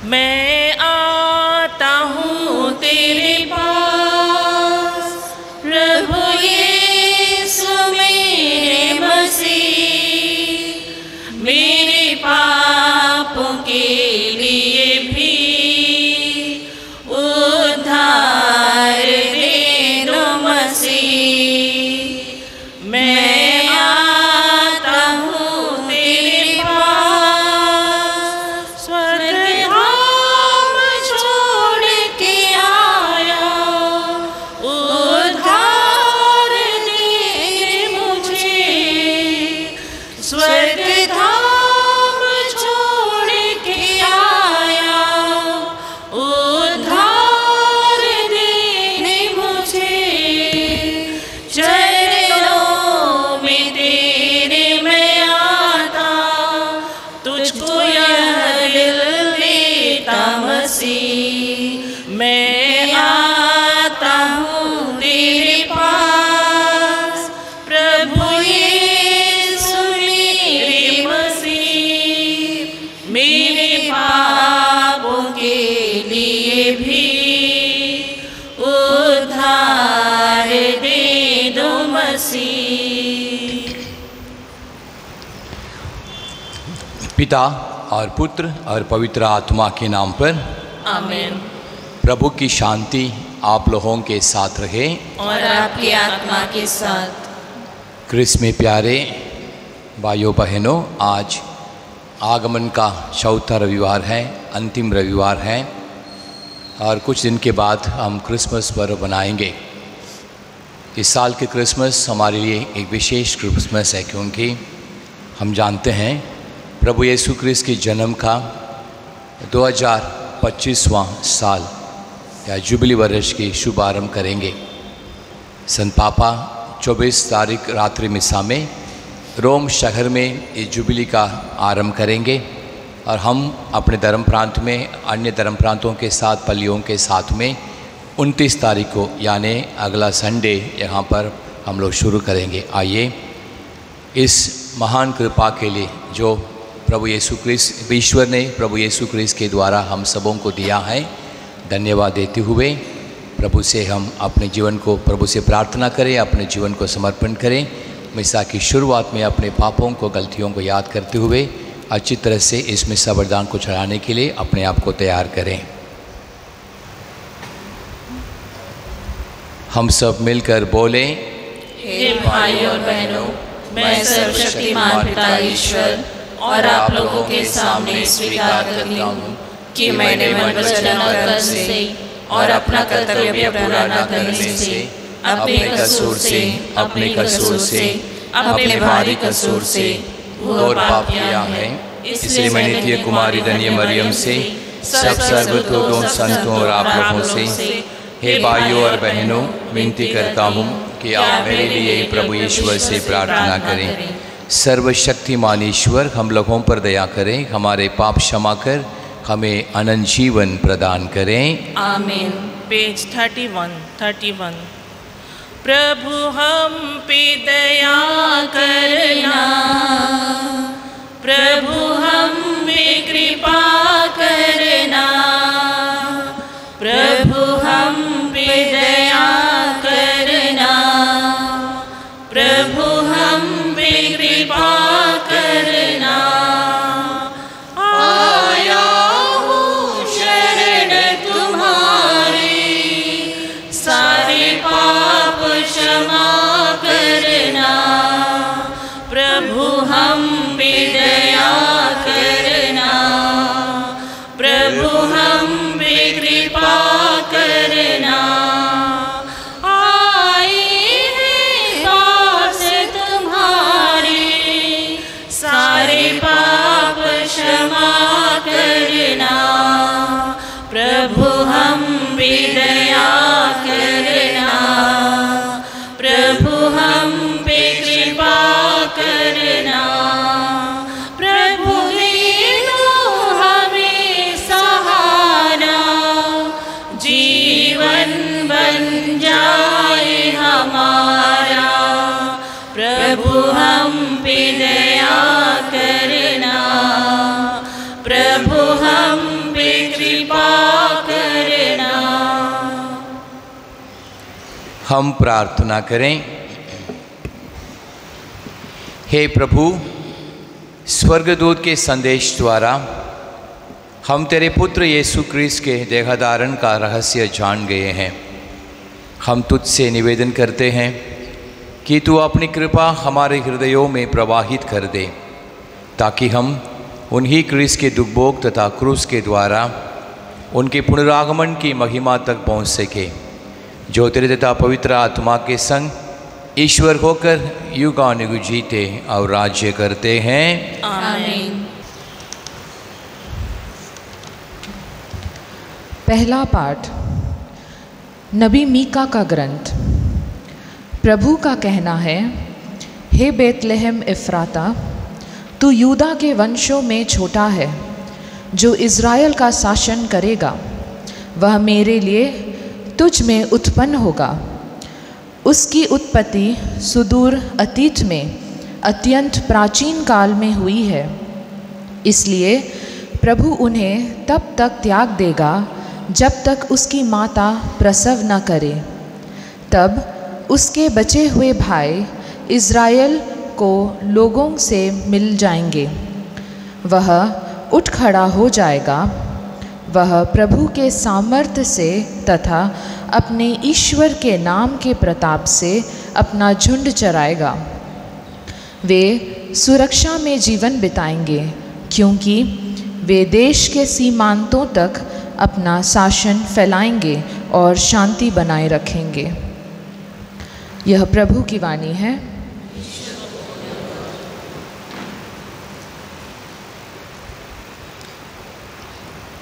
मैं आता हूँ तेरे पास, प्रभु यीशु मेरे मसीह, मेरे पापों के लिए भी उद्धार दे दो मसीह। मैं आता हूँ तेरे पास, स्वर्ग धाम छोड़ के आया, उद्धार दे मुझे। स्वर्ग धाम छोड़ के आया, उद्धार देने मुझे। चरणों में तेरे मैं आता, तुझको यह दिल देता मसीह। मैं आता हूँ तेरे पास, प्रभु यीशु मेरे मसीह, मेरे पापों के लिए भी उद्धार दे दो मसीह। पिता और पुत्र और पवित्र आत्मा के नाम पर आमीन। प्रभु की शांति आप लोगों के साथ रहे और आपकी आत्मा के साथ। क्रिस्त में प्यारे भाइयों बहनों, आज आगमन का चौथा रविवार है, अंतिम रविवार है और कुछ दिन के बाद हम क्रिसमस पर्व मनाएंगे। इस साल के क्रिसमस हमारे लिए एक विशेष क्रिसमस है, क्योंकि हम जानते हैं प्रभु यीशु क्रिस्त के जन्म का 2025वां साल या जुबली वर्ष की शुभारंभ करेंगे। संत पापा 24 तारीख रात्रि मिसा में रोम शहर में इस जुबली का आरंभ करेंगे और हम अपने धर्म प्रांत में अन्य धर्म प्रांतों के साथ पल्लियों के साथ में 29 तारीख को यानी अगला संडे यहाँ पर हम लोग शुरू करेंगे। आइए इस महान कृपा के लिए जो प्रभु यीशु क्रिस्त ईश्वर ने प्रभु यीशु क्रिस्त के द्वारा हम सबों को दिया है, धन्यवाद देते हुए प्रभु से हम अपने जीवन को प्रभु से प्रार्थना करें, अपने जीवन को समर्पण करें। मिसा की शुरुआत में अपने पापों को, गलतियों को याद करते हुए अच्छी तरह से इस मिसा वरदान को चढ़ाने के लिए अपने आप को तैयार करें। हम सब मिलकर बोलें, हे भाइयों और बहनों, मैं सर्वशक्तिमान पिता ईश्वर और आप लोगों के सामने स्वीकार करती हूँ कि मैंने मन वचन और कर्म से और अपना कर्तव्य पूरा न करने से, अपने कसूर से अपने भारी कसूर से घोर पाप किया है। इसलिए मैं नित्य कुमारी धन्य मरियम से, सब सर्वदूतों, संतों और आप लोगों से, हे भाइयों और बहनों, विनती करता हूँ कि आप मेरे लिए प्रभु ईश्वर से प्रार्थना करें। सर्वशक्तिमान ईश्वर हम लोगों पर दया करें, हमारे पाप क्षमा कर हमें अनंत जीवन प्रदान करें। आमीन। पेज 31। प्रभु हम पे दया करना, प्रभु हम पे कृपा करना, प्रभु हम पे दया करना, प्रभु हम पे कृपा करना। आया हूँ शरण तुम्हारी, सारे पाप क्षमा करना, प्रभु हम पे दया करना, प्रभु हम पे कृपा करना। आए हैं दास तुम्हारे, सारे पाप क्षमा करना, प्रभु हम पे दया करना, प्रभु हम पे कृपा करना। प्रभु दे दो हमें सहारा, जीवन बन जाए हमारा, प्रभु हम पे दया करना, प्रभु हम पे हम प्रार्थना करें। हे प्रभु, स्वर्गदूत के संदेश द्वारा हम तेरे पुत्र यीशु क्रिस्त के देहधारण का रहस्य जान गए हैं। हम तुझसे निवेदन करते हैं कि तू अपनी कृपा हमारे हृदयों में प्रवाहित कर दे, ताकि हम उन्हीं क्रिस्त के दुखभोग तथा क्रूस के द्वारा उनके पुनरागमन की महिमा तक पहुँच सके, जो तेरे तथा पवित्र आत्मा के संग ईश्वर होकर युगानुयुग जीते और राज्य करते हैं। आमीन। पहला पाठ नबी मीका का ग्रंथ। प्रभु का कहना है, हे बेतलहम इफ्राता, तू यूदा के वंशों में छोटा है, जो इज़राइल का शासन करेगा। वह मेरे लिए तुझ में उत्पन्न होगा। उसकी उत्पत्ति सुदूर अतीत में अत्यंत प्राचीन काल में हुई है। इसलिए प्रभु उन्हें तब तक त्याग देगा जब तक उसकी माता प्रसव न करे। तब उसके बचे हुए भाई इज़राइल को लोगों से मिल जाएंगे। वह उठ खड़ा हो जाएगा। वह प्रभु के सामर्थ्य से तथा अपने ईश्वर के नाम के प्रताप से अपना झुंड चराएगा। वे सुरक्षा में जीवन बिताएंगे, क्योंकि वे देश के सीमांतों तक अपना शासन फैलाएंगे और शांति बनाए रखेंगे। यह प्रभु की वाणी है।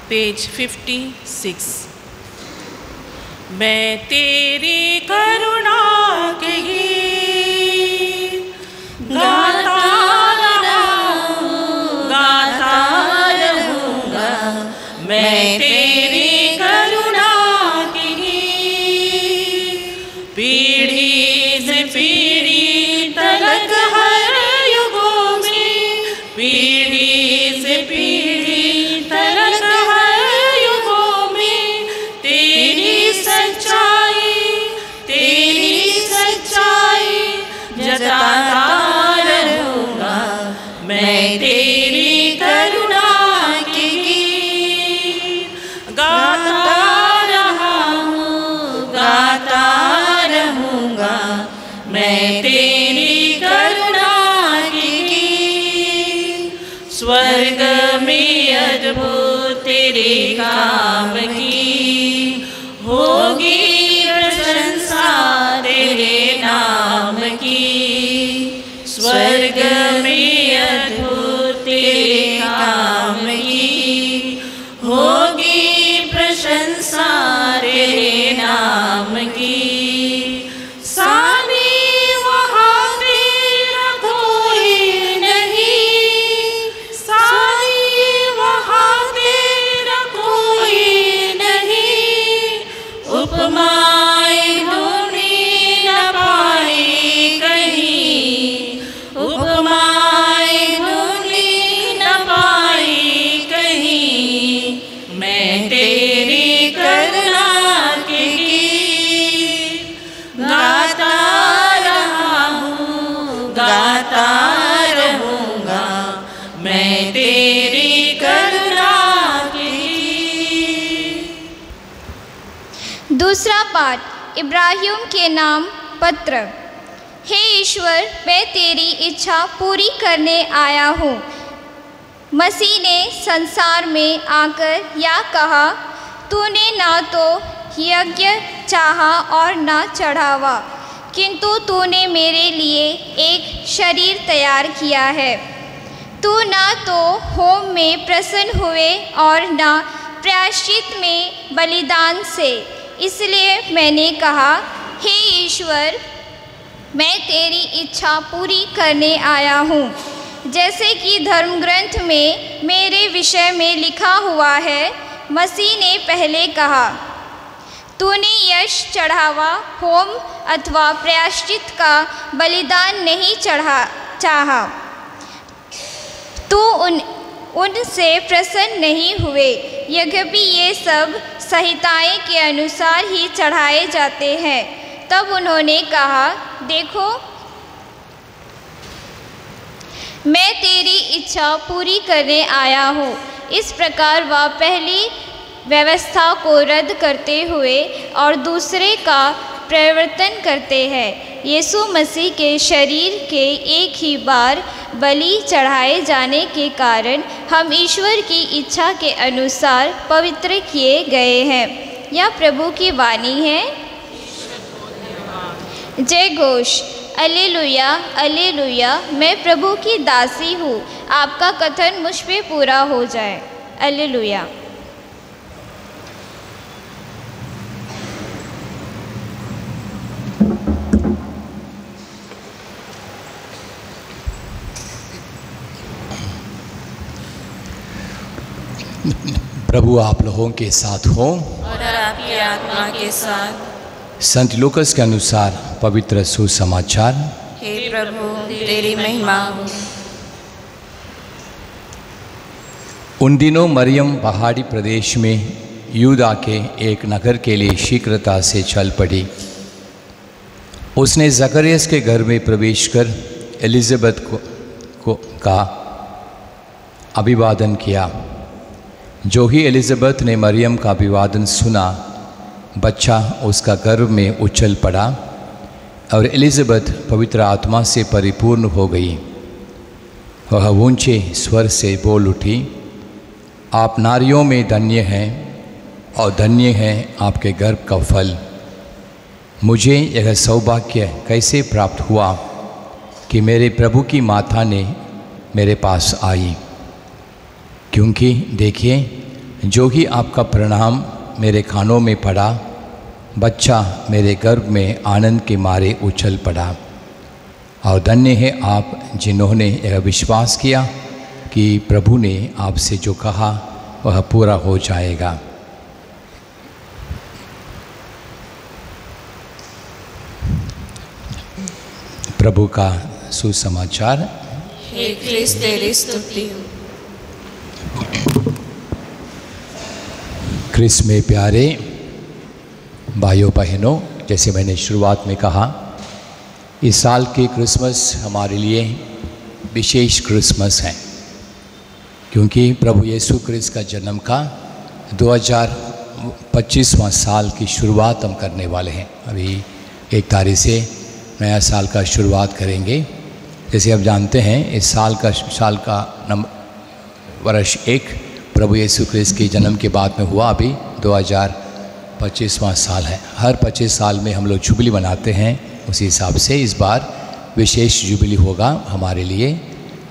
पेज 56। मैं तेरी करुणा के गीत गाता रहूँगा। मैं तेरी करुणा के गीत पीढ़ी से पीढ़ी तक हर युगों में, पीढ़ी से पीढ़ी तक जताता रहूँगा। मैं तेरी करुणा के गीत गाता रहूँगा। मैं तेरी करुणा के गीत स्वर्ग में अद्भुत तेरे काम की होगी प्रशंसा तेरे नाम की। स्वर्ग में अद्भुत तेरे काम की होगी प्रशंसा तेरे नाम की। सानी वहाँ तेरा कोई नहीं, सानी वहाँ तेरा कोई नहीं। उपमाएं ढूंढी न पाई कहीं, उपमाएं ढूंढी न पाई कहीं। मैं तेरी करुणा के गीत गाता रहूँगा। मैं तेरी करुणा के गीत। दूसरा पाठ इब्राहिम के नाम पत्र। हे ईश्वर, मैं तेरी इच्छा पूरी करने आया हूँ। मसीह ने संसार में आकर यह कहा, तूने ना तो यज्ञ चाहा और ना चढ़ावा, किंतु तूने मेरे लिए एक शरीर तैयार किया है। तू ना तो होम में प्रसन्न हुए और ना प्रायश्चित में बलिदान से। इसलिए मैंने कहा, हे ईश्वर, मैं तेरी इच्छा पूरी करने आया हूँ। जैसे कि धर्मग्रंथ में मेरे विषय में लिखा हुआ है, मसीह ने पहले कहा, तूने यश चढ़ावा, होम अथवा प्रायश्चित का बलिदान नहीं चाहा। तू उनसे प्रसन्न नहीं हुए। यद्यपि ये सब संहिताएं के अनुसार ही चढ़ाए जाते हैं, तब उन्होंने कहा, देखो मैं तेरी इच्छा पूरी करने आया हूँ। इस प्रकार वह पहली व्यवस्था को रद्द करते हुए और दूसरे का प्रवर्तन करते हैं। यीशु मसीह के शरीर के एक ही बार बलि चढ़ाए जाने के कारण हम ईश्वर की इच्छा के अनुसार पवित्र किए गए हैं। यह प्रभु की वाणी है। जय घोष। Alleluia alleluia. मैं प्रभु की दासी हूँ, आपका कथन मुझ पे पूरा हो जाए। अल्लेलुया। प्रभु आप लोगों के साथ हो और आपकी आत्मा के साथ। संत लूकस के अनुसार पवित्र सुसमाचार। हे प्रभु तेरी महिमा हो। उन दिनों मरियम पहाड़ी प्रदेश में यूदा के एक नगर के लिए शीघ्रता से चल पड़ी। उसने जकरियस के घर में प्रवेश कर एलिजाबेथ का अभिवादन किया। जो ही एलिजाबेथ ने मरियम का अभिवादन सुना, बच्चा उसका गर्भ में उछल पड़ा और एलिजाबेथ पवित्र आत्मा से परिपूर्ण हो गई। वह ऊंचे स्वर से बोल उठी, आप नारियों में धन्य हैं और धन्य है आपके गर्भ का फल। मुझे यह सौभाग्य कैसे प्राप्त हुआ कि मेरे प्रभु की माता ने मेरे पास आई, क्योंकि देखिए जो ही आपका प्रणाम मेरे कानों में पड़ा, बच्चा मेरे गर्भ में आनंद के मारे उछल पड़ा। और धन्य है आप जिन्होंने यह विश्वास किया कि प्रभु ने आपसे जो कहा वह पूरा हो जाएगा। प्रभु का सुसमाचार। हे क्रिस्त तेरी स्तुति हो। क्रिस्त में प्यारे भाइयों बहनों, जैसे मैंने शुरुआत में कहा, इस साल की क्रिसमस हमारे लिए विशेष क्रिसमस है, क्योंकि प्रभु यीशु क्रिस्त का जन्म का 2025वां साल की शुरुआत हम करने वाले हैं। अभी 1 तारीख से नया साल का शुरुआत करेंगे। जैसे आप जानते हैं, इस साल का वर्ष 1 प्रभु यीशु क्रिस्त के जन्म के बाद में हुआ। अभी 2025वां साल है। हर 25 साल में हम लोग जुबली मनाते हैं, उसी हिसाब से इस बार विशेष जुबली होगा हमारे लिए।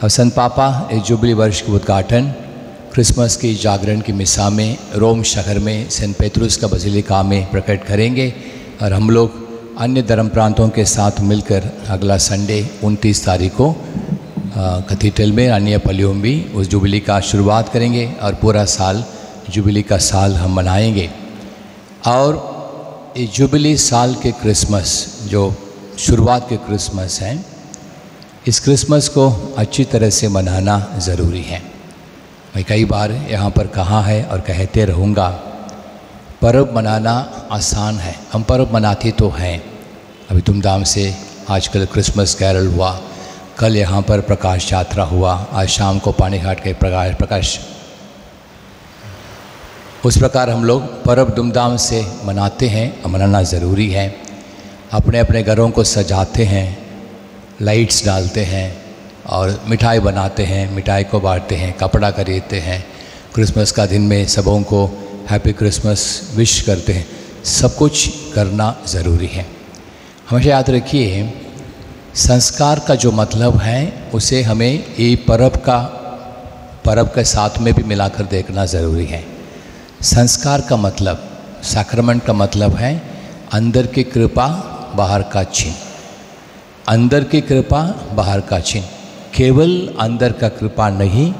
और संत पापा इस जुबली वर्ष का उद्घाटन क्रिसमस की जागरण की मिसा में रोम शहर में सेंट पेट्रुस का बसिलिका में प्रकट करेंगे। और हम लोग अन्य धर्म प्रांतों के साथ मिलकर अगला संडे 29 तारीख को कैथेड्रल में अन्य पलियों भी उस जुबली का शुरुआत करेंगे और पूरा साल जुबली का साल हम मनाएंगे। और इस जुबली साल के क्रिसमस जो शुरुआत के क्रिसमस हैं, इस क्रिसमस को अच्छी तरह से मनाना ज़रूरी है। मैं कई बार यहाँ पर कहा है और कहते रहूँगा, पर्व मनाना आसान है। हम पर्व मनाते तो हैं, अभी धूमधाम से आजकल क्रिसमस कैरल हुआ, कल यहाँ पर प्रकाश यात्रा हुआ, आज शाम को पानी घाट के प्रकाश। उस प्रकार हम लोग पर्व धूमधाम से मनाते हैं और मनाना ज़रूरी है। अपने अपने घरों को सजाते हैं, लाइट्स डालते हैं और मिठाई बनाते हैं, मिठाई को बांटते हैं, कपड़ा खरीदते हैं। क्रिसमस का दिन में सबों को हैप्पी क्रिसमस विश करते हैं। सब कुछ करना ज़रूरी है। हमेशा याद रखिए, संस्कार का जो मतलब है उसे हमें ये पर्व के साथ में भी मिलाकर देखना ज़रूरी है। संस्कार का मतलब, सैक्रमेंट का मतलब है अंदर की कृपा बाहर का चिन्ह। अंदर की कृपा बाहर का चिन्ह, केवल अंदर का कृपा नहीं,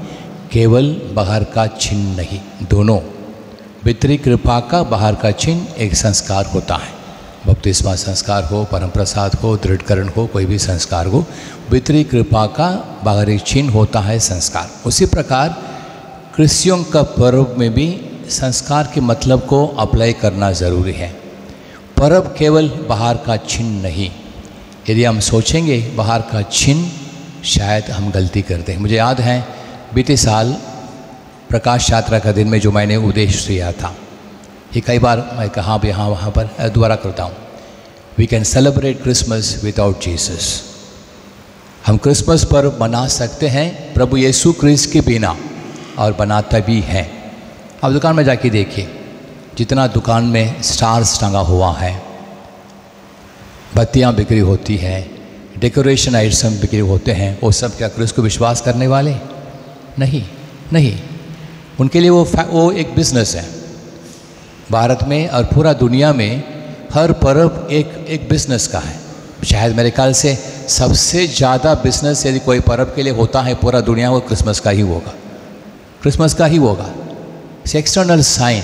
केवल बाहर का चिन्ह नहीं, दोनों। भीतरी कृपा का बाहर का चिन्ह एक संस्कार होता है। बपतिस्मा संस्कार हो, परम प्रसाद हो, दृढ़करण हो, कोई भी संस्कार हो, भीतरी कृपा का बाहरी चिन्ह होता है संस्कार। उसी प्रकार क्रिश्चियों का पर्व में भी संस्कार के मतलब को अप्लाई करना ज़रूरी है। पर्व केवल बाहर का चिन्ह नहीं। यदि हम सोचेंगे बाहर का चिन्ह, शायद हम गलती करते हैं। मुझे याद है बीते साल प्रकाश यात्रा का दिन में जो मैंने उद्देश्य दिया था, ये कई बार मैं कहाँ भी यहाँ वहाँ पर दोबारा करता हूँ। We can celebrate Christmas without Jesus. हम क्रिसमस पर्व मना सकते हैं प्रभु यीशु क्रिस्त के बिना, और बनाता भी है। अब दुकान में जाके देखिए, जितना दुकान में स्टार्स टंगा हुआ है, बत्तियाँ बिक्री होती हैं, डेकोरेशन आइटम बिक्री होते हैं, वो सब क्या क्रिस्त को विश्वास करने वाले? नहीं, नहीं। उनके लिए वो एक बिजनेस है। भारत में और पूरा दुनिया में हर पर्व एक बिजनेस का है। शायद मेरे ख्याल से सबसे ज़्यादा बिजनेस यदि कोई पर्व के लिए होता है पूरा दुनिया, वो क्रिसमस का ही होगा, क्रिसमस का ही होगा। External sign.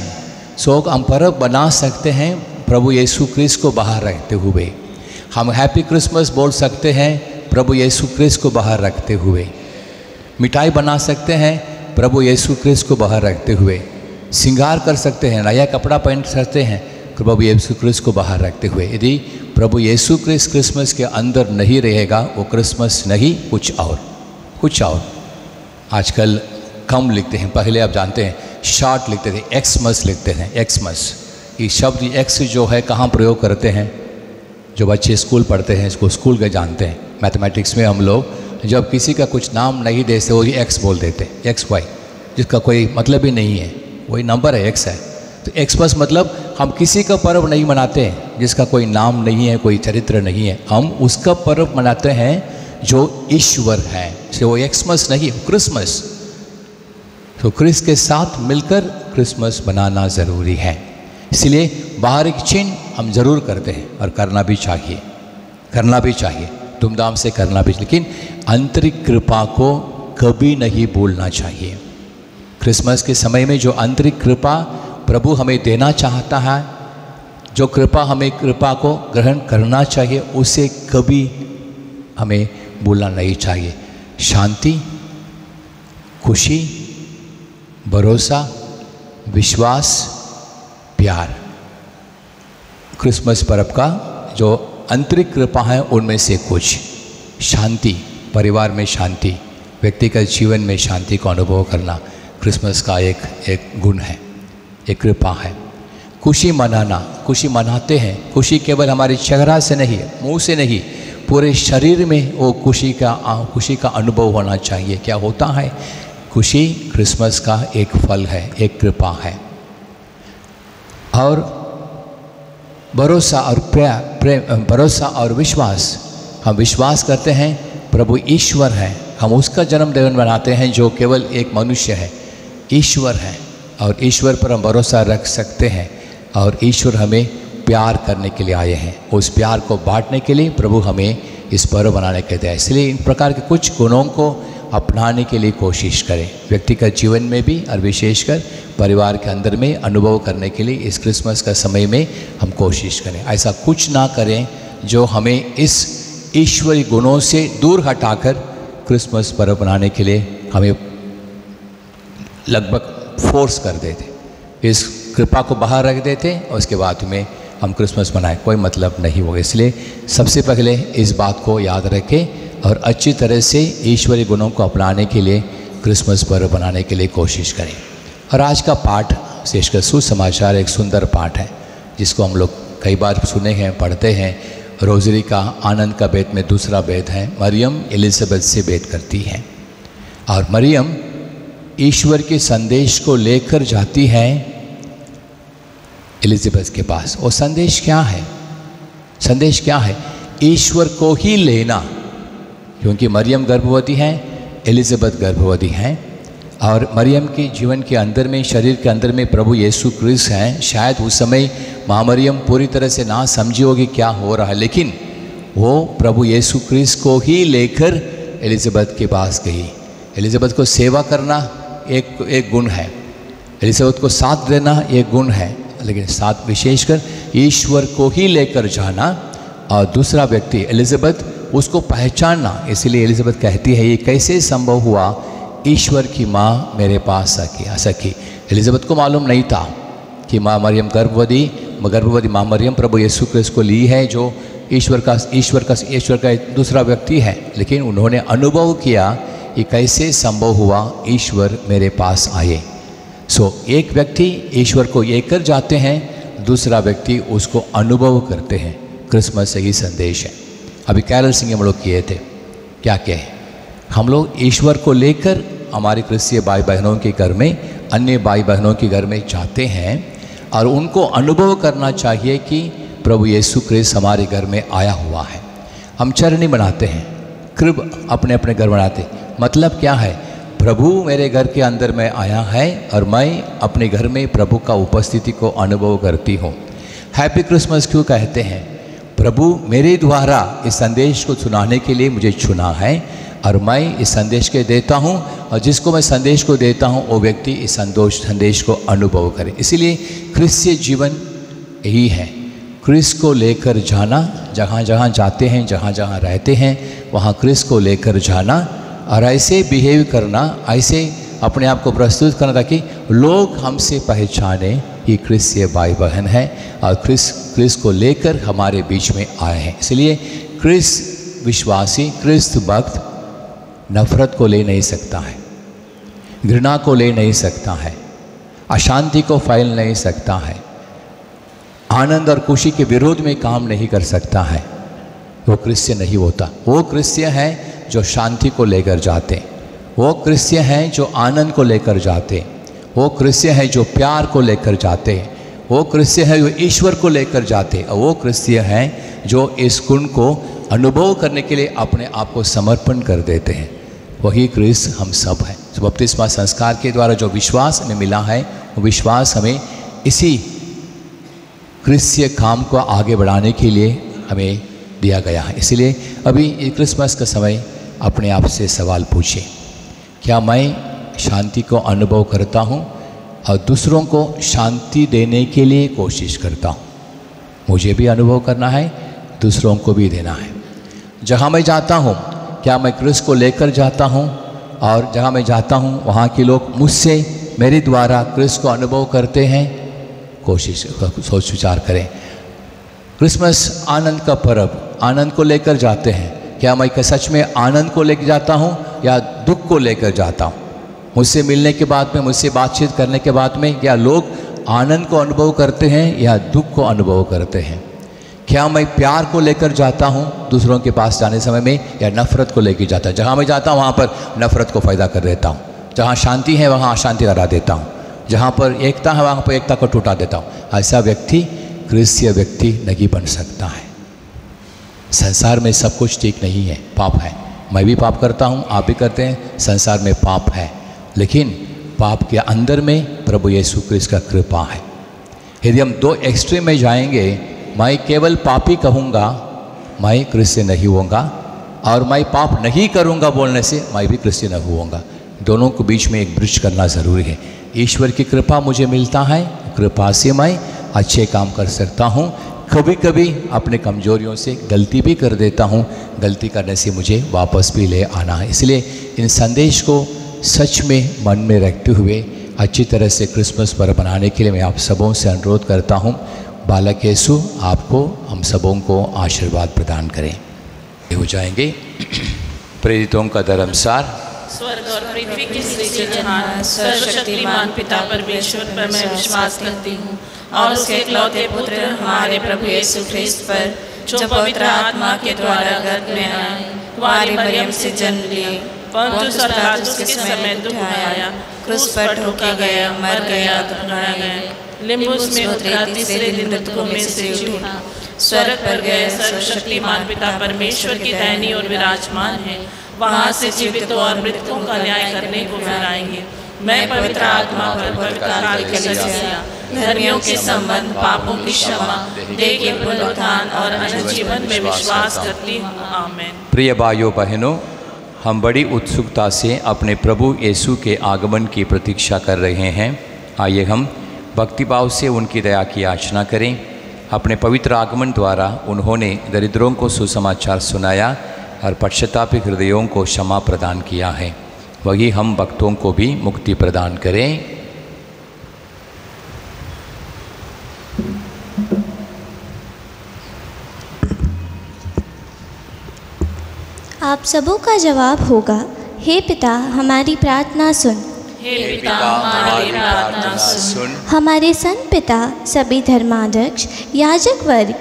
सो हम पर्व बना सकते हैं प्रभु यीशु क्रिस्त को बाहर रखते हुए। हम हैप्पी क्रिसमस बोल सकते हैं प्रभु यीशु क्रिस्त को बाहर रखते हुए। मिठाई बना सकते हैं प्रभु यीशु क्रिस्त को बाहर रखते हुए। श्रृंगार कर सकते हैं, नया कपड़ा पहन सकते हैं प्रभु यीशु क्रिस्त को बाहर रखते हुए। यदि प्रभु यीशु क्रिस्त क्रिसमस के अंदर नहीं रहेगा, वो क्रिसमस नहीं, कुछ और। आजकल कम लिखते हैं, पहले आप जानते हैं शॉर्ट लिखते थे, एक्समस लिखते हैं, एक्समस। ये शब्द एक्स जो है कहाँ प्रयोग करते हैं? जो बच्चे स्कूल पढ़ते हैं इसको स्कूल के जानते हैं। मैथमेटिक्स में हम लोग जब किसी का कुछ नाम नहीं देते वो एक्स बोल देते हैं, एक्स वाई, जिसका कोई मतलब ही नहीं है, वही नंबर है, एक्स है। तो एक्समस मतलब हम किसी का पर्व नहीं मनाते हैं जिसका कोई नाम नहीं है, कोई चरित्र नहीं है। हम उसका पर्व मनाते हैं जो ईश्वर है। वो एक्समस नहीं, क्रिसमस। तो क्रिस्त के साथ मिलकर क्रिसमस मनाना ज़रूरी है। इसलिए बाहर एक चिन्ह हम ज़रूर करते हैं और करना भी चाहिए, धूमधाम से करना भी, लेकिन आंतरिक कृपा को कभी नहीं भूलना चाहिए। क्रिसमस के समय में जो आंतरिक कृपा प्रभु हमें देना चाहता है, जो कृपा को ग्रहण करना चाहिए, उसे कभी हमें भूलना नहीं चाहिए। शांति, खुशी, भरोसा, विश्वास, प्यार, क्रिसमस पर्व का जो आंतरिक कृपा है उनमें से कुछ। शांति, परिवार में शांति, व्यक्तिगत जीवन में शांति को अनुभव करना क्रिसमस का एक गुण है, एक कृपा है। खुशी मनाते हैं। खुशी केवल हमारे चेहरा से नहीं, मुंह से नहीं, पूरे शरीर में वो खुशी का अनुभव होना चाहिए। क्या होता है? खुशी क्रिसमस का एक फल है, एक कृपा है। और भरोसा और विश्वास, हम विश्वास करते हैं प्रभु ईश्वर है। हम उसका जन्मदिन मनाते हैं जो केवल एक मनुष्य है, ईश्वर है, और ईश्वर पर हम भरोसा रख सकते हैं। और ईश्वर हमें प्यार करने के लिए आए हैं, उस प्यार को बांटने के लिए प्रभु हमें इस पर्व बनाने के दिया। इसलिए इन प्रकार के कुछ गुणों को अपनाने के लिए कोशिश करें, व्यक्तिगत जीवन में भी और विशेषकर परिवार के अंदर में अनुभव करने के लिए इस क्रिसमस का समय में हम कोशिश करें। ऐसा कुछ ना करें जो हमें इस ईश्वरीय गुणों से दूर हटाकर क्रिसमस पर्व बनाने के लिए हमें लगभग फोर्स कर देते, इस कृपा को बाहर रख देते और उसके बाद में हम क्रिसमस मनाएं, कोई मतलब नहीं होगा। इसलिए सबसे पहले इस बात को याद रखें और अच्छी तरह से ईश्वरीय गुणों को अपनाने के लिए क्रिसमस पर्व बनाने के लिए कोशिश करें। और आज का पाठ विशेषकर सुसमाचार एक सुंदर पाठ है जिसको हम लोग कई बार सुने हैं, पढ़ते हैं। रोज़री का आनंद का बेद में दूसरा बेद है, मरियम एलिज़ाबेथ से बेद करती है और मरियम ईश्वर के संदेश को लेकर जाती है एलिज़ाबेथ के पास। वो संदेश क्या है? संदेश क्या है? ईश्वर को ही लेना, क्योंकि मरियम गर्भवती है, एलिज़ाबेथ गर्भवती हैं और मरियम के जीवन के अंदर में, शरीर के अंदर में प्रभु यीशु क्रिस्त हैं। शायद उस समय माँ मरियम पूरी तरह से ना समझी होगी क्या हो रहा है, लेकिन वो प्रभु यीशु क्रिस्त को ही लेकर एलिज़ाबेथ के पास गई। एलिज़ाबेथ को सेवा करना एक गुण है, एलिज़ाबेथ को साथ देना एक गुण है, लेकिन साथ विशेषकर ईश्वर को ही लेकर जाना और दूसरा व्यक्ति एलिज़ाबेथ उसको पहचानना। इसलिए एलिज़ाबेथ कहती है ये कैसे संभव हुआ, ईश्वर की माँ मेरे पास आ सकी। एलिज़ाबेथ को मालूम नहीं था कि माँ मरियम गर्भवती गर्भवती माँ मरियम प्रभु यीशु क्रिस्त को ली है, जो ईश्वर का एक दूसरा व्यक्ति है, लेकिन उन्होंने अनुभव किया कि कैसे संभव हुआ ईश्वर मेरे पास आए। एक व्यक्ति ईश्वर को लेकर जाते हैं, दूसरा व्यक्ति उसको अनुभव करते हैं। क्रिसमस यही संदेश है। अभी कैरल सिंह हम लोग किए थे, क्या कहे, हम लोग ईश्वर को लेकर हमारे क्रिस्तीय भाई बहनों के घर में, अन्य भाई बहनों के घर में जाते हैं और उनको अनुभव करना चाहिए कि प्रभु यीशु क्रिस्त हमारे घर में आया हुआ है। हम चरनी बनाते हैं, कृब अपने अपने घर बनाते, मतलब क्या है, प्रभु मेरे घर के अंदर में आया है और मैं अपने घर में प्रभु का उपस्थिति को अनुभव करती हूँ। हैप्पी क्रिसमस क्यों कहते हैं? प्रभु मेरे द्वारा इस संदेश को सुनाने के लिए मुझे चुना है और मैं इस संदेश के देता हूँ, और जिसको मैं संदेश को देता हूँ वो व्यक्ति इस संदेश को अनुभव करे। इसीलिए क्रिस्तीय जीवन यही है, क्रिस्त को लेकर जाना, जहाँ जहाँ जाते हैं, जहाँ जहाँ रहते हैं वहाँ क्रिस्त को लेकर जाना और ऐसे बिहेव करना, ऐसे अपने आप को प्रस्तुत करना ताकि लोग हमसे पहचाने कि क्रिस्तीय भाई बहन है और क्रिस्त को लेकर हमारे बीच में आए हैं। इसलिए क्रिस्त विश्वासी, क्रिस्त भक्त नफरत को ले नहीं सकता है, घृणा को ले नहीं सकता है, अशांति को फैल नहीं सकता है, आनंद और खुशी के विरोध में काम नहीं कर सकता है। वो क्रिस्तीय नहीं होता। वो क्रिस्तीय है जो शांति को लेकर जाते, वो क्रिस्तीय हैं जो आनंद को लेकर जाते, वो क्रिस्तीय हैं जो प्यार को लेकर जाते, वो क्रिस्तीय हैं जो ईश्वर को लेकर जाते, और वो क्रिस्तीय हैं जो इस गुण को अनुभव करने के लिए अपने आप को समर्पण कर देते हैं। वही क्रिस्त हम सब हैं। तो बपतिस्मा संस्कार के द्वारा जो विश्वास हमें मिला है, वो विश्वास हमें इसी क्रिस्तीय काम को आगे बढ़ाने के लिए हमें दिया गया है। इसलिए अभी क्रिसमस का समय अपने आप से सवाल पूछें, क्या मैं शांति को अनुभव करता हूँ और दूसरों को शांति देने के लिए कोशिश करता हूँ? मुझे भी अनुभव करना है, दूसरों को भी देना है। जहाँ मैं जाता हूँ क्या मैं क्रिस्त को लेकर जाता हूँ, और जहाँ मैं जाता हूँ वहाँ के लोग मुझसे, मेरे द्वारा क्रिस्त को अनुभव करते हैं? कोशिश, सोच विचार करें। क्रिसमस आनंद का पर्व, आनंद को लेकर जाते हैं। क्या मैं सच में आनंद को लेकर जाता हूँ या दुख को लेकर जाता हूँ? मुझसे मिलने के बाद में, मुझसे बातचीत करने के बाद में क्या लोग आनंद को अनुभव करते हैं या दुख को अनुभव करते हैं? क्या मैं प्यार को लेकर जाता हूँ दूसरों के पास जाने समय में, या नफ़रत को लेकर जाता हूँ? जहाँ मैं जाता हूँ वहाँ पर नफ़रत को फ़ायदा कर देता हूँ, जहाँ शांति है वहाँ अशांति करा देता हूँ, जहाँ पर एकता है वहाँ पर एकता को टूटा देता हूँ। ऐसा व्यक्ति क्रिस्तीय व्यक्ति नहीं बन सकता है। संसार में सब कुछ ठीक नहीं है, पाप है। मैं भी पाप करता हूँ, आप भी करते हैं, संसार में पाप है, लेकिन पाप के अंदर में प्रभु यीशु क्रिस्त का कृपा है। यदि हम दो एक्सट्रीम में जाएंगे, मैं केवल पापी कहूँगा, मैं क्रिस्तीय नहीं होऊंगा, और मैं पाप नहीं करूँगा बोलने से मैं भी क्रिस्तीय नहीं होऊंगा। दोनों के बीच में एक ब्रिज करना ज़रूरी है। ईश्वर की कृपा मुझे मिलता है, कृपा से मैं अच्छे काम कर सकता हूँ। कभी कभी अपने कमजोरियों से गलती भी कर देता हूँ, गलती करने से मुझे वापस भी ले आना है। इसलिए इन संदेश को सच में मन में रखते हुए अच्छी तरह से क्रिसमस पर्व मनाने के लिए मैं आप सबों से अनुरोध करता हूँ। बालक यीशु आपको, हम सबों को आशीर्वाद प्रदान करें। हो जाएंगे। प्रेरितों का धर्मसार। स्वर्ग और पृथ्वी की सृष्टिजनहार सर्वशक्तिमान पिता परमेश्वर पर मैं विश्वास करती हूँ, और उसके इकलौते पुत्र हमारे प्रभु यीशु ख्रिस्त पर, जो पवित्र आत्मा के द्वारा गर्भ में आए, कुंवारी मरियम से जन्म लिए, पोंतुस और पिलातुस के समय दुख उठाया, क्रूस पर ठोका गया, मर गया, दफनाया गया, लिम्बुस में उतरा, तीसरे दिन मृतकों में से उठा, स्वर्ग पर गए, सर्वशक्तिमान पिता परमेश्वर की दाहिनी ओर विराजमान है, वहाँ से जीवितों और मृतकों का न्याय करने को फिर आएंगे। मैं पवित्र आत्मा पर, पवित्र कलीसिया, धर्मियों के संबंध, पापों की क्षमा, देह के पुनरुत्थान और अनंत जीवन में विश्वास करती हूँ। आमीन। प्रिय भाइयों बहनों, हम बड़ी उत्सुकता से अपने प्रभु यीशु के आगमन की प्रतीक्षा कर रहे हैं। आइए हम भक्तिभाव से उनकी दया की याचना करें। अपने पवित्र आगमन द्वारा उन्होंने दरिद्रों को सुसमाचार सुनाया और पश्चातापी हृदयों को क्षमा प्रदान किया है। वही हम भक्तों को भी मुक्ति प्रदान करें। आप सबों का जवाब होगा, हे पिता हमारी प्रार्थना सुन। हे पिता हमारी प्रार्थना सुन। हमारे संत पिता, सभी धर्माध्यक्ष, याजक वर्ग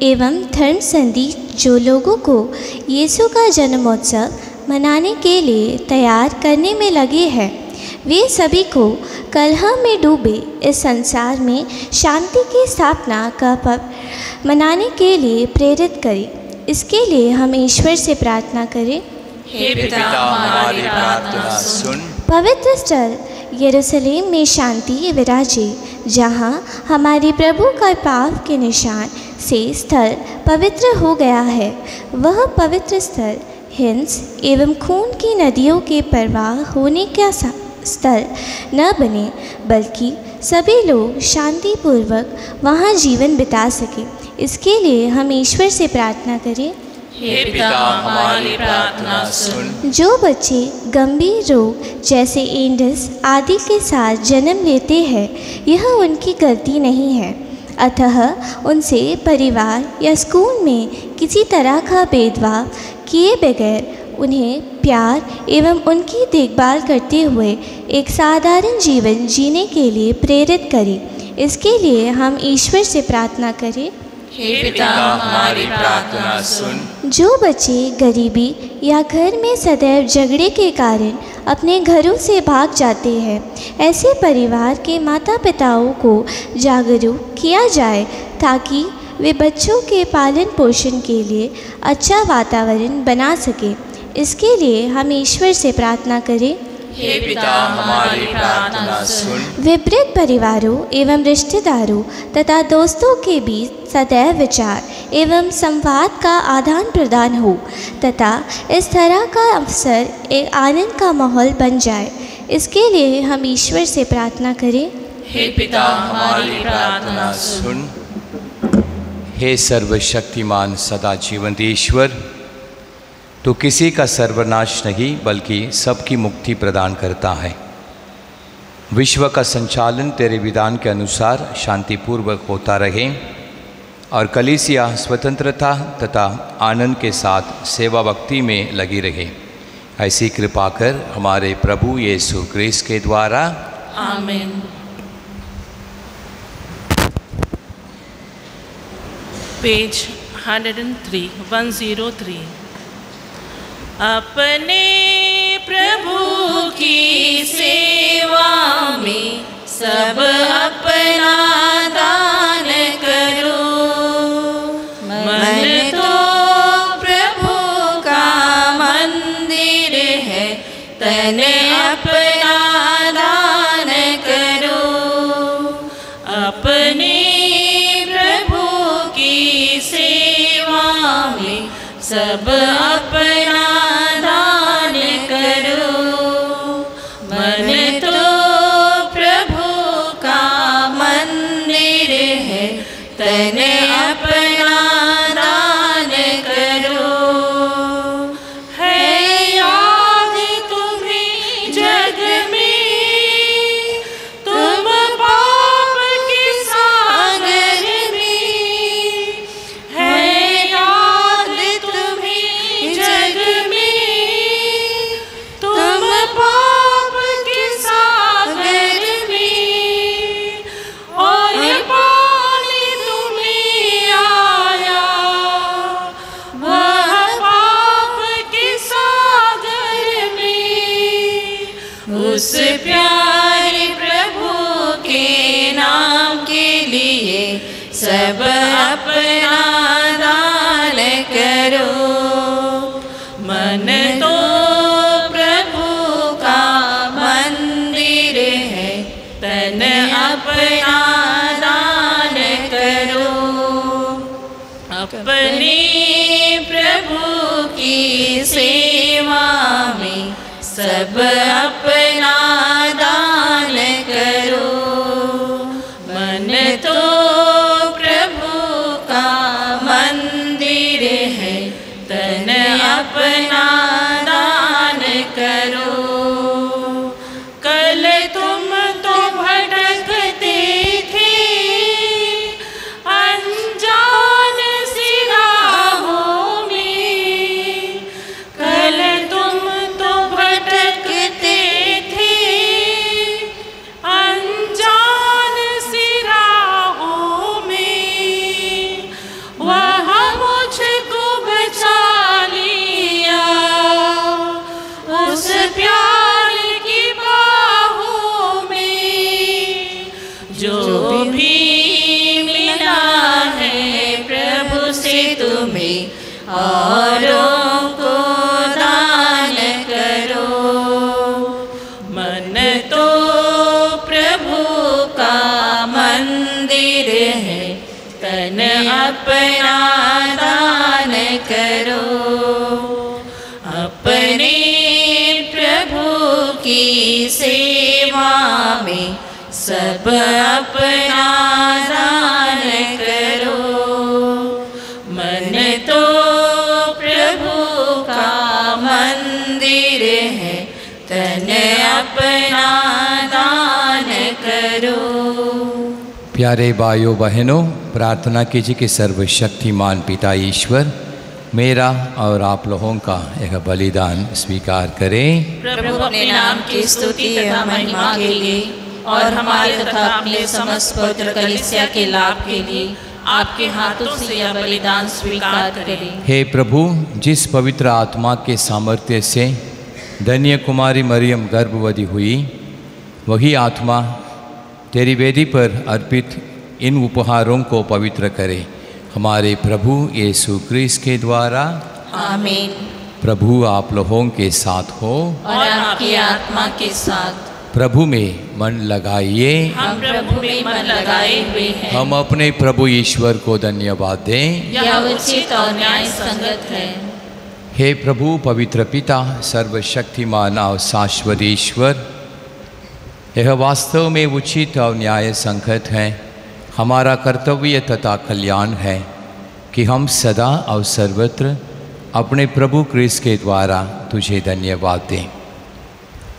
एवं धर्म संधि जो लोगों को यीशु का जन्मोत्सव मनाने के लिए तैयार करने में लगे हैं, वे सभी को कलह में डूबे इस संसार में शांति की स्थापना का पर्व मनाने के लिए प्रेरित करें। इसके लिए हम ईश्वर से प्रार्थना करें। हे पिता हमारी प्रार्थना सुन। पवित्र स्थल यरूशलेम में शांति विराजे, जहाँ हमारे प्रभु का पाप के निशान से स्थल पवित्र हो गया है। वह पवित्र स्थल हिंस एवं खून की नदियों के प्रवाह होने का स्थल न बने, बल्कि सभी लोग शांतिपूर्वक वहाँ जीवन बिता सकें। इसके लिए हम ईश्वर से प्रार्थना करें। हे पिता हमारी प्रार्थना सुन। जो बच्चे गंभीर रोग जैसे एड्स आदि के साथ जन्म लेते हैं, यह उनकी गलती नहीं है, अतः उनसे परिवार या स्कूल में किसी तरह का भेदभाव किए बगैर उन्हें प्यार एवं उनकी देखभाल करते हुए एक साधारण जीवन जीने के लिए प्रेरित करें। इसके लिए हम ईश्वर से प्रार्थना करें। हे पिता हमारी प्रार्थना सुन। जो बच्चे गरीबी या घर में सदैव झगड़े के कारण अपने घरों से भाग जाते हैं, ऐसे परिवार के माता पिताओं को जागरूक किया जाए ताकि वे बच्चों के पालन पोषण के लिए अच्छा वातावरण बना सकें। इसके लिए हम ईश्वर से प्रार्थना करें। हे पिता हमारी प्रार्थना सुन। विपरीत परिवारों एवं रिश्तेदारों तथा दोस्तों के बीच सदैव विचार एवं संवाद का आदान प्रदान हो तथा इस तरह का अवसर एक आनंद का माहौल बन जाए। इसके लिए हम ईश्वर से प्रार्थना करें। हे पिता हमारी प्रार्थना सुन। हे सर्वशक्तिमान सदा जीवंत ईश्वर, तो किसी का सर्वनाश नहीं बल्कि सबकी मुक्ति प्रदान करता है। विश्व का संचालन तेरे विधान के अनुसार शांतिपूर्वक होता रहे और कलीसिया स्वतंत्रता तथा आनंद के साथ सेवा भक्ति में लगी रहे। ऐसी कृपा कर हमारे प्रभु यीशु क्रिस्त के द्वारा। आमीन। पेज 103। अपने प्रभु की सेवा में सब अपना दान करो। मन तो प्रभु का मंदिर है, तन अपना दान करो। अपने प्रभु की सेवा में सब अपना दान करो। मन तो प्रभु का मंदिर है, तन अपना दान करो। है याद तुम्हें जग में, तुम पाप के सागर में। है याद तुम्हें जग में, तुम पाप के सागर में। और पानी तुम्हें आया, वह पाप के सागर में। उस प्यारे प्रभु के नाम के लिए सब अपना दान करो। मन तो प्रभु का मंदिर है, तन अपना दान करो। अपने प्रभु की सेवा में सब अपना दान करो। मन तो प्रभु का मंदिर है, तन अपना दान करो। कल तुम तो भटकते थे अनजान सी राहों में, प्यार की बाहों में जो भी मिला है प्रभु से तुम्हें औरों को दान करो। मन तो प्रभु का मंदिर है, तन अपना दान करो। अपने प्रभु की सेवा में सब अपना दान करो। मन तो प्रभु का मंदिर है, तन अपना दान करो। प्यारे भाइयों बहनों, प्रार्थना कीजिए कि सर्वशक्तिमान पिता ईश्वर मेरा और आप लोगों का एक बलिदान स्वीकार करें। प्रभु अपने नाम की स्तुति तथा महिमा के लिए और हमारे तथा अपने समस्त पवित्र कलीसिया के लाभ के लिए आपके हाथों से यह बलिदान स्वीकार करें। हे प्रभु, जिस पवित्र आत्मा के सामर्थ्य से धन्य कुमारी मरियम गर्भवती हुई, वही आत्मा तेरी वेदी पर अर्पित इन उपहारों को पवित्र करे। हमारे प्रभु यीशु क्रिस्त के द्वारा। आमीन। प्रभु आप लोगों के साथ हो और आपकी आत्मा के साथ। प्रभु में मन लगाइए। हम प्रभु में मन लगाए हुए हैं। हम अपने प्रभु ईश्वर को धन्यवाद दें। यह उचित और न्याय संगत है। हे प्रभु पवित्र पिता, सर्वशक्तिमान और शाश्वत ईश्वर, यह वास्तव में उचित और न्याय संगत है। हमारा कर्तव्य तथा कल्याण है कि हम सदा और सर्वत्र अपने प्रभु क्रिस्त के द्वारा तुझे धन्यवाद दें।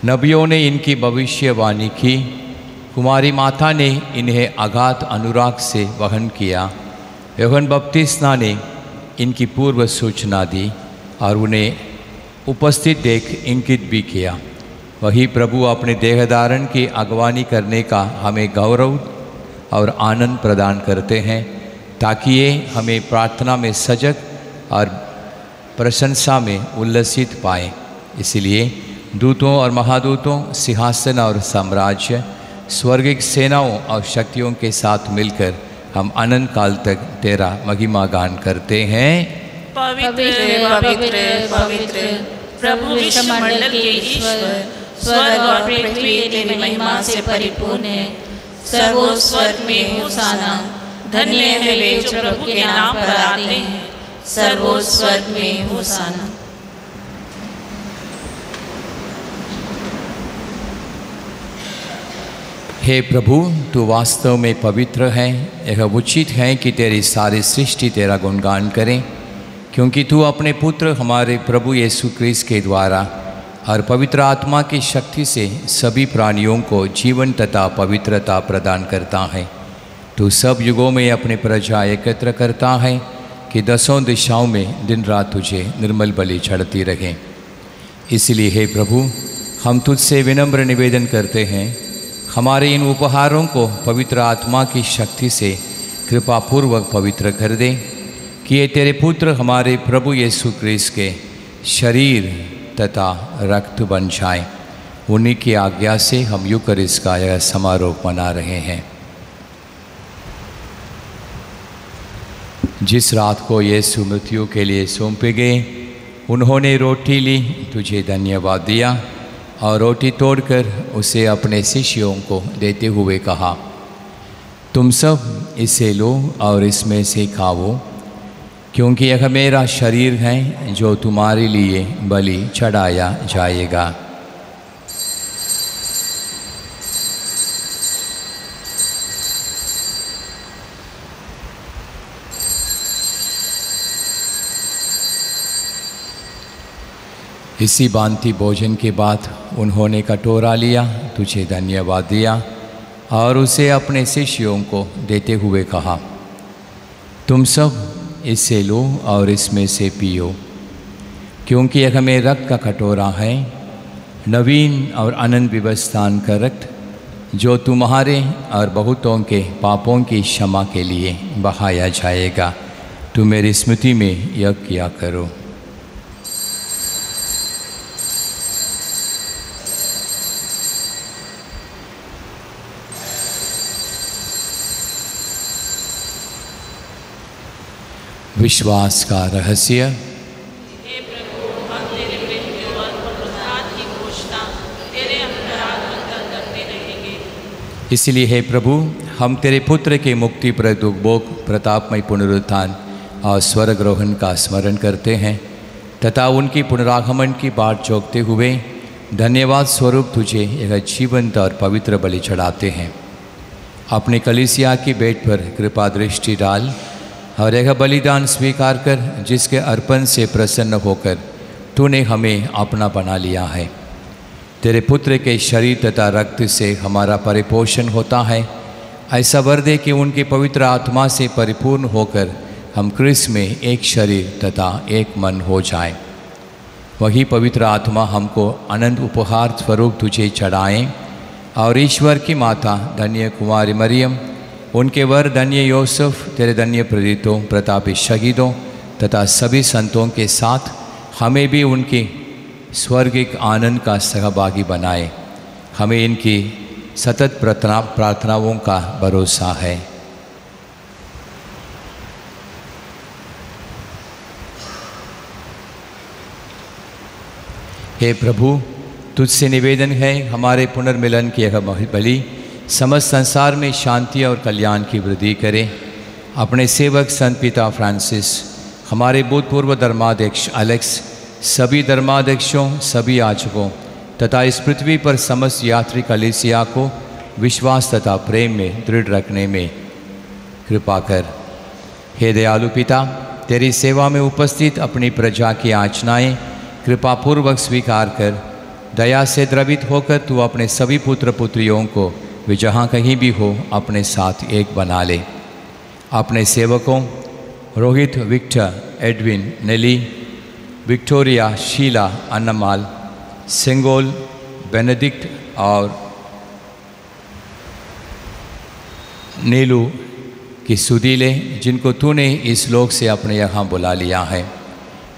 नबियों ने इनकी भविष्यवाणी की, कुमारी माता ने इन्हें अगाध अनुराग से वहन किया। यूहन्ना बपतिस्मा ने इनकी पूर्व सूचना दी और उन्हें उपस्थित देख इंगित भी किया। वही प्रभु अपने देहधारण की अगवानी करने का हमें गौरव और आनंद प्रदान करते हैं, ताकि ये हमें प्रार्थना में सजग और प्रशंसा में उल्लसित पाएँ। इसलिए दूतों और महादूतों, सिंहासन और साम्राज्य, स्वर्गिक सेनाओं और शक्तियों के साथ मिलकर हम अनंत काल तक तेरा महिमा गान करते हैं। पवित्र पवित्र पवित्र प्रभु विश्वमंडल के ईश्वर, स्वर्ग और पृथ्वी तेरी महिमा से परिपूर्ण है। सर्वोस्वर्ग में होशाना, धन्य है वे जो प्रभु के नाम पर आते हैं। सर्वोस्वर्ग में होशाना। हे प्रभु, तू वास्तव में पवित्र है। यह उचित है कि तेरी सारी सृष्टि तेरा गुणगान करें, क्योंकि तू अपने पुत्र हमारे प्रभु यीशु क्रिस्त के द्वारा और पवित्र आत्मा की शक्ति से सभी प्राणियों को जीवन तथा पवित्रता प्रदान करता है। तू सब युगों में अपने प्रजा एकत्र करता है कि दसों दिशाओं में दिन रात तुझे निर्मल बलि चढ़ती रहे। इसलिए हे प्रभु, हम तुझसे विनम्र निवेदन करते हैं, हमारे इन उपहारों को पवित्र आत्मा की शक्ति से कृपापूर्वक पवित्र कर दे, कि ये तेरे पुत्र हमारे प्रभु यीशु क्रिस्त के शरीर तथा रक्त बन जाए। उन्हीं की आज्ञा से हम यूकरिस्ट का यह समारोह मना रहे हैं। जिस रात को यीशु मृत्यु के लिए सौंपे गए, उन्होंने रोटी ली, तुझे धन्यवाद दिया और रोटी तोड़कर उसे अपने शिष्यों को देते हुए कहा, तुम सब इसे लो और इसमें से खाओ, क्योंकि यह मेरा शरीर है जो तुम्हारे लिए बलि चढ़ाया जाएगा। इसी भांति भोजन के बाद उन्होंने कटोरा लिया, तुझे धन्यवाद दिया और उसे अपने शिष्यों को देते हुए कहा, तुम सब इससे लो और इसमें से पियो, क्योंकि यह मेरे रक्त का कटोरा है, नवीन और अनंत विवस्थान का रक्त, जो तुम्हारे और बहुतों के पापों की क्षमा के लिए बहाया जाएगा। तुम मेरी स्मृति में यह किया करो। विश्वास का रहस्य। हे प्रभु, हम तेरे मृत्यु और पुनरुत्थान की घोषणा तेरे अंतरात्मा तक करते रहेंगे। इसलिए हे प्रभु, हम तेरे पुत्र के मुक्तिप्रद उपभोग, प्रतापमय पुनरुत्थान और स्वर्गरोहण का स्मरण करते हैं तथा उनकी पुनरागमन की बाट जोगते हुए धन्यवाद स्वरूप तुझे एक जीवंत और पवित्र बलि चढ़ाते हैं। अपनी कलीसिया की बेट पर कृपा दृष्टि डाल और यह बलिदान स्वीकार कर, जिसके अर्पण से प्रसन्न होकर तूने हमें अपना बना लिया है। तेरे पुत्र के शरीर तथा रक्त से हमारा परिपोषण होता है। ऐसा वर दे कि उनकी पवित्र आत्मा से परिपूर्ण होकर हम क्रिस्त में एक शरीर तथा एक मन हो जाएं। वही पवित्र आत्मा हमको अनंत उपहार स्वरूप तुझे चढ़ाएं और ईश्वर की माता धन्य कुमारी मरियम, उनके वर धन्य योसेफ, तेरे धन्य प्रेरितों, प्रतापी शहीदों तथा सभी संतों के साथ हमें भी उनकी स्वर्गिक आनंद का सहभागी बनाए। हमें इनकी सतत प्रार्थनाओं का भरोसा है। हे प्रभु, तुझसे निवेदन है, हमारे पुनर्मिलन की यह बलि समस्त संसार में शांति और कल्याण की वृद्धि करे। अपने सेवक संत पिता फ्रांसिस, हमारे भूतपूर्व धर्माध्यक्ष एलेक्स, सभी धर्माध्यक्षों, सभी याजकों तथा इस पृथ्वी पर समस्त यात्री कलीसिया को विश्वास तथा प्रेम में दृढ़ रखने में कृपा कर। हे दयालु पिता, तेरी सेवा में उपस्थित अपनी प्रजा की याचनाएं कृपापूर्वक स्वीकार कर, दया से द्रवित होकर तू अपने सभी पुत्र पुत्रियों को वे जहाँ कहीं भी हो अपने साथ एक बना ले। अपने सेवकों रोहित, विक्टर, एडविन, नेली, विक्टोरिया, शीला, अन्नमाल, सेंगोल, बेनेडिक्ट और नीलू की सुधी ले, जिनको तूने इस लोक से अपने यहाँ बुला लिया है।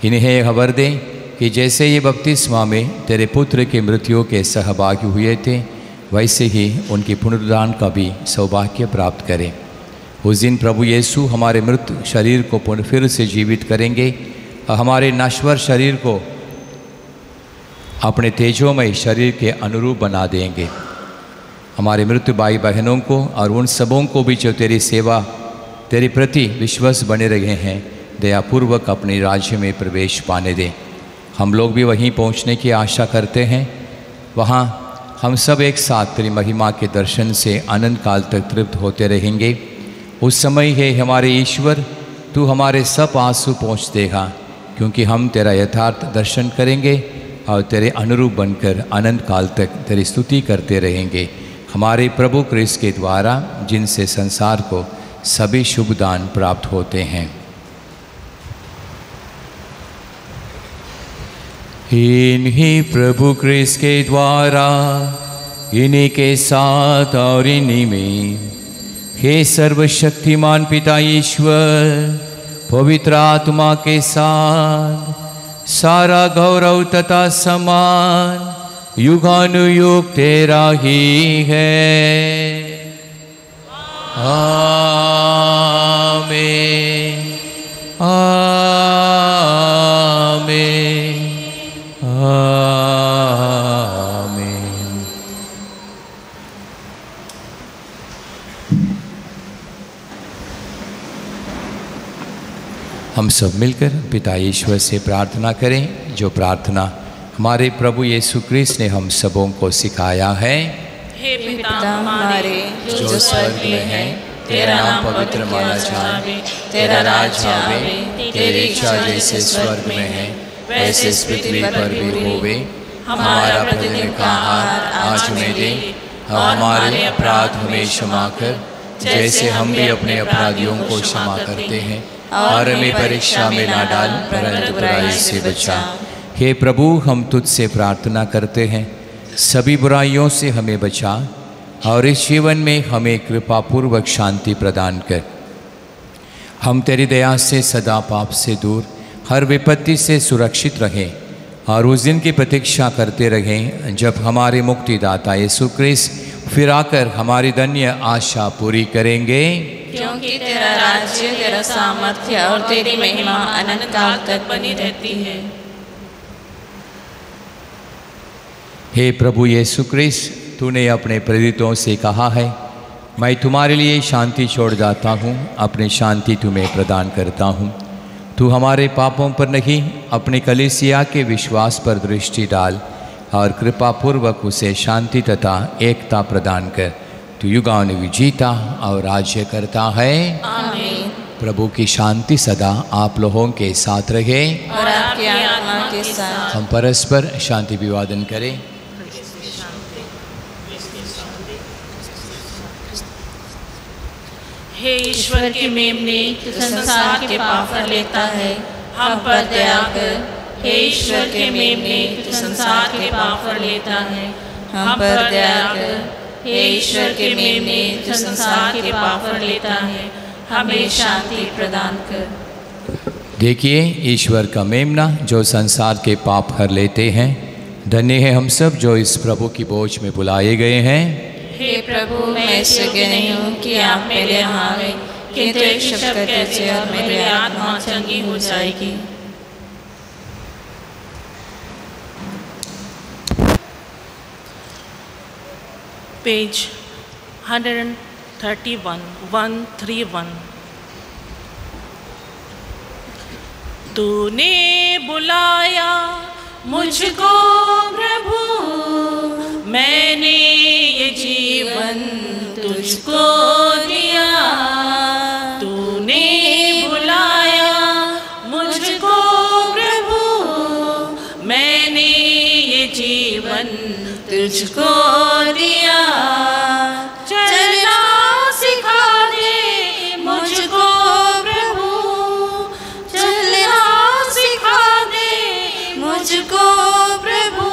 इन्हें खबर दे कि जैसे ये बपतिस्मा में तेरे पुत्र की मृत्यु के सहभागी हुए थे, वैसे ही उनकी पुनरुत्थान का भी सौभाग्य प्राप्त करें। उस दिन प्रभु यीशु हमारे मृत शरीर को पुनः फिर से जीवित करेंगे और हमारे नश्वर शरीर को अपने तेजोमय शरीर के अनुरूप बना देंगे। हमारे मृत भाई बहनों को और उन सबों को भी जो तेरी सेवा, तेरे प्रति विश्वास बने रहे हैं, दयापूर्वक अपने राज्य में प्रवेश पाने दें। हम लोग भी वहीं पहुंचने की आशा करते हैं। वहाँ हम सब एक साथ तेरी महिमा के दर्शन से अनंत काल तक तृप्त होते रहेंगे। उस समय है हमारे ईश्वर, तू हमारे सब आंसू पहुँच देगा, क्योंकि हम तेरा यथार्थ दर्शन करेंगे और तेरे अनुरूप बनकर अनंत काल तक तेरी स्तुति करते रहेंगे। हमारे प्रभु क्रिस्त के द्वारा, जिनसे संसार को सभी शुभ दान प्राप्त होते हैं। इन्हीं प्रभु क्रिस्त के द्वारा, इन्हीं के साथ और इन्हीं में, हे सर्वशक्तिमान पिता ईश्वर, पवित्र आत्मा के साथ सारा गौरव तथा सम्मान युगानुयुग तेरा ही है। आमीन, आमीन, आमीन। हम सब मिलकर पिता ईश्वर से प्रार्थना करें, जो प्रार्थना हमारे प्रभु यीशु क्रिस्त ने हम सबों को सिखाया है। हे पिता हमारे जो स्वर्ग में है, तेरा नाम पवित्र माना जाए, तेरा राज्य आवे, तेरी इच्छा जैसे स्वर्ग में है वैसे इस पृथ्वी पर भी होवे। हमारा प्रतिदिन का आहार आज हमें दे, और हमारे अपराध हमें क्षमा कर, जैसे हम भी अपने अपराधियों को क्षमा करते हैं, और हमें परीक्षा में ना डाल, परंतु बुराई से बचा। हे प्रभु, हम तुझसे प्रार्थना करते हैं, सभी बुराइयों से हमें बचा और इस जीवन में हमें कृपापूर्वक शांति प्रदान कर। हम तेरी दया से सदा पाप से दूर, हर विपत्ति से सुरक्षित रहें और उस दिन की प्रतीक्षा करते रहें जब हमारे मुक्तिदाता यीशु क्रिस्त फिर आकर हमारी धन्य आशा पूरी करेंगे। क्योंकि तेरा राज्य, तेरा सामर्थ्य और तेरी महिमा अनंत काल तक बनी रहती है। हे प्रभु यीशु क्रिस्त, तूने अपने प्रेरितों से कहा है, मैं तुम्हारे लिए शांति छोड़ जाता हूँ, अपनी शांति तुम्हें प्रदान करता हूँ। तू हमारे पापों पर नहीं, अपनी कलीसिया के विश्वास पर दृष्टि डाल और कृपापूर्वक उसे शांति तथा एकता प्रदान कर। तू युगानुयुग जीता और राज्य करता है। आमीन। प्रभु की शांति सदा आप लोगों के साथ रहे और आपकी आत्मा के साथ। हम परस्पर शांति अभिवादन करें। हे ईश्वर की मेमने, तू संसार के पाप पर लेता है, हम पर दया कर। हे ईश्वर के मेमने, तू संसार के पाप पर लेता है, हम पर दया कर। हे ईश्वर के मेमने, तू संसार के पाप पर लेता है, हमें शांति प्रदान कर। देखिए ईश्वर का मेमना जो संसार के पाप हर लेते हैं। धन्य है हम सब जो इस प्रभु की बोझ में बुलाए गए हैं। हे प्रभु, मैं इस योग्य नहीं हूँ कि आप मेरे यहाँ आवे, किंतु एक शब्द कहते और मेरी आत्मा चंगी हो जाएगी। पेज 131, 131। तूने बुलाया मुझको प्रभु, मैंने ये जीवन तुझको दिया। तूने बुलाया मुझको प्रभु, मैंने ये जीवन तुझको दिया। चलना सिखा दे मुझको प्रभु, चलना सिखा दे मुझको प्रभु,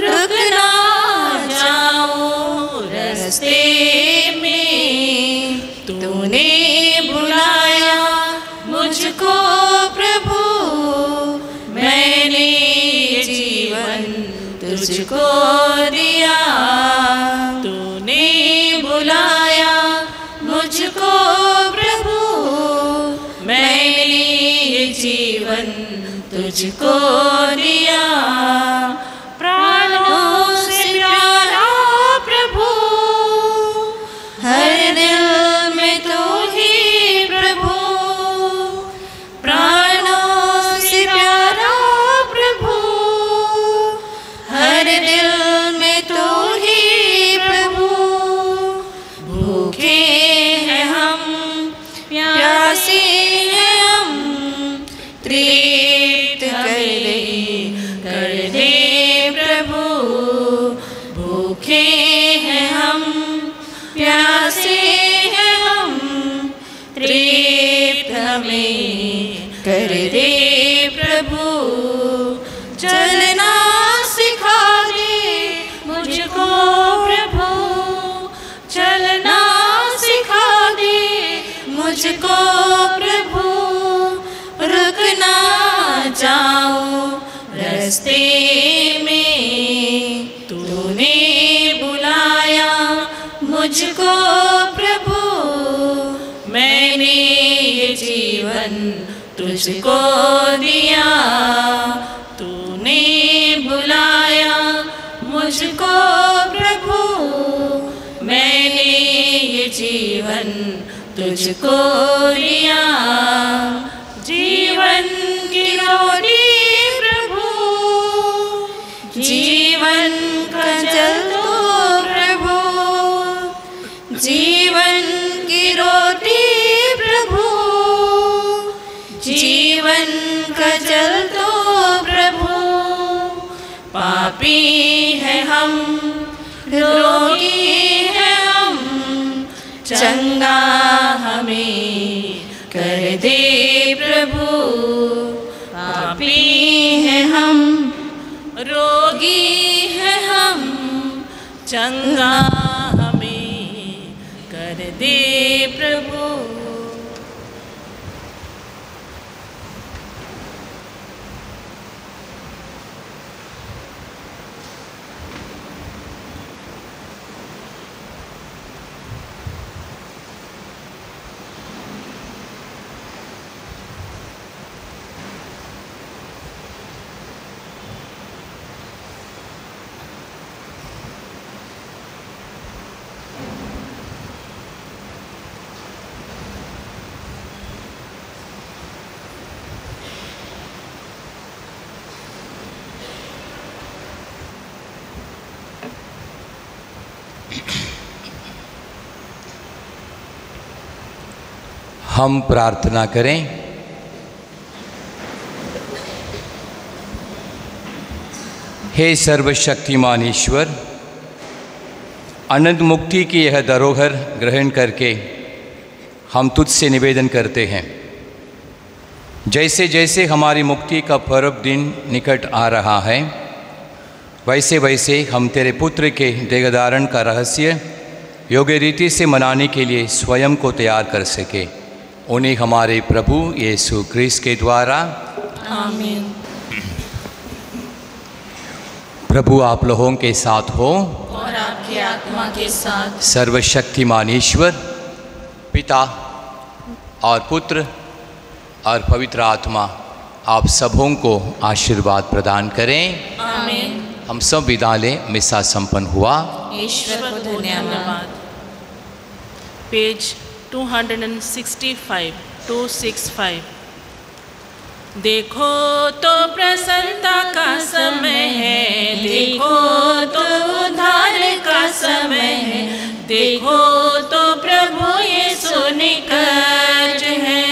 रुक ना जाऊं रास्ते में। तूने बुलाया मुझको प्रभु, मैंने ये जीवन तुझको दिया। तूने बुलाया मुझको प्रभु, मैंने ये जीवन तुझको दिया। प्राणों से प्यारा प्रभु, हर दिल में तू ही प्रभु। प्राणों से प्यारा प्रभु, हर दिल में तू ही प्रभु। भूखे हैं हम, प्यासे हैं हम, तृप्त कर दे प्रभु। भूखे हैं हम, प्यासे हैं हम, तृप्त हमें कर दे प्रभु। चलना सिखा दे मुझको प्रभु, चलना सिखा दे मुझको प्रभु, रुक ना जाऊं रास्ते में। तूने बुलाया मुझको प्रभु, मैंने ये जीवन तुझको दिया। तूने बुलाया मुझको प्रभु, मैंने ये जीवन तुझको दिया। जीवन की रोटी प्रभु, जीवन का जल दो प्रभु, जीवन की रोटी प्रभु, जीवन का जल दो प्रभु। पापी है हम, रोगी है हम, चंगा हमें कर दे प्रभु। पापी है हम, रोगी है हम, चंगा हमें कर दे प्रभु। हम प्रार्थना करें। हे सर्वशक्तिमान ईश्वर, अनंत मुक्ति की यह धरोहर ग्रहण करके हम तुझसे निवेदन करते हैं, जैसे जैसे हमारी मुक्ति का पर्व दिन निकट आ रहा है, वैसे वैसे हम तेरे पुत्र के देहधारण का रहस्य योग्य रीति से मनाने के लिए स्वयं को तैयार कर सके। उन्हें हमारे प्रभु यीशु क्रिस्त के द्वारा आमीन। प्रभु आप लोगों के साथ हो और आपकी आत्मा के साथ। सर्वशक्तिमान ईश्वर पिता और पुत्र और पवित्र आत्मा आप सबों को आशीर्वाद प्रदान करें। आमीन। हम सब विदा लें। मिसा संपन्न हुआ। ईश्वर को धन्यवाद। पेज 265 265। देखो तो प्रसन्नता का समय है, देखो तो उद्धार का समय है, देखो तो प्रभु यीशु निकट है।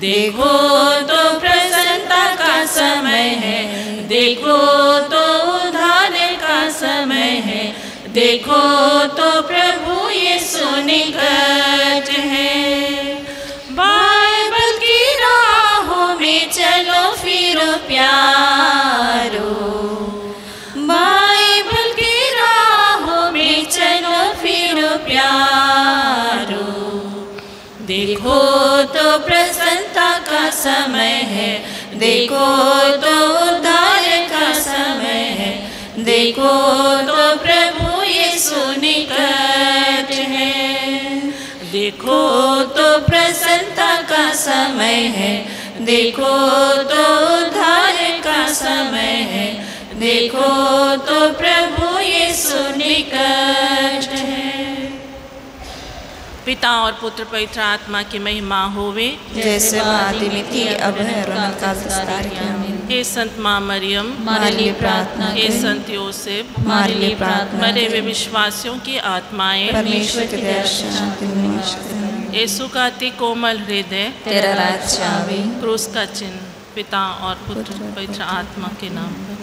देखो तो प्रसन्नता का समय है, देखो तो उद्धार का समय है, देखो तो प्रभु यीशु निकट है। बाइबल की राहों में चलो फिरो प्यारो, बाइबल की राहों में चलो फिरो प्यारो। देखो तो प्रसन्नता का समय है, देखो तो उद्धार का समय है, देखो तो प्रभु यीशु निकट है। देखो तो प्रसन्नता का समय है, देखो तो उद्धार का समय है, देखो तो प्रभु यीशु निकट है। पिता और पुत्र पवित्र आत्मा की महिमा होवे, जैसे आदि में थी अब है और अनंत काल तक सदा रहेगी। हे संत माँ मरियम हमारे लिए प्रार्थना हे करें। संत योसेफ हमारे लिए प्रार्थना मरे हुए करें। विश्वासियों की आत्माएं परमेश्वर के दया से शांति मिले। यीशु का अति कोमल हृदय तेरा राज्य आवे। क्रूस का चिन्ह पिता और पुत्र पवित्र आत्मा के नाम पर।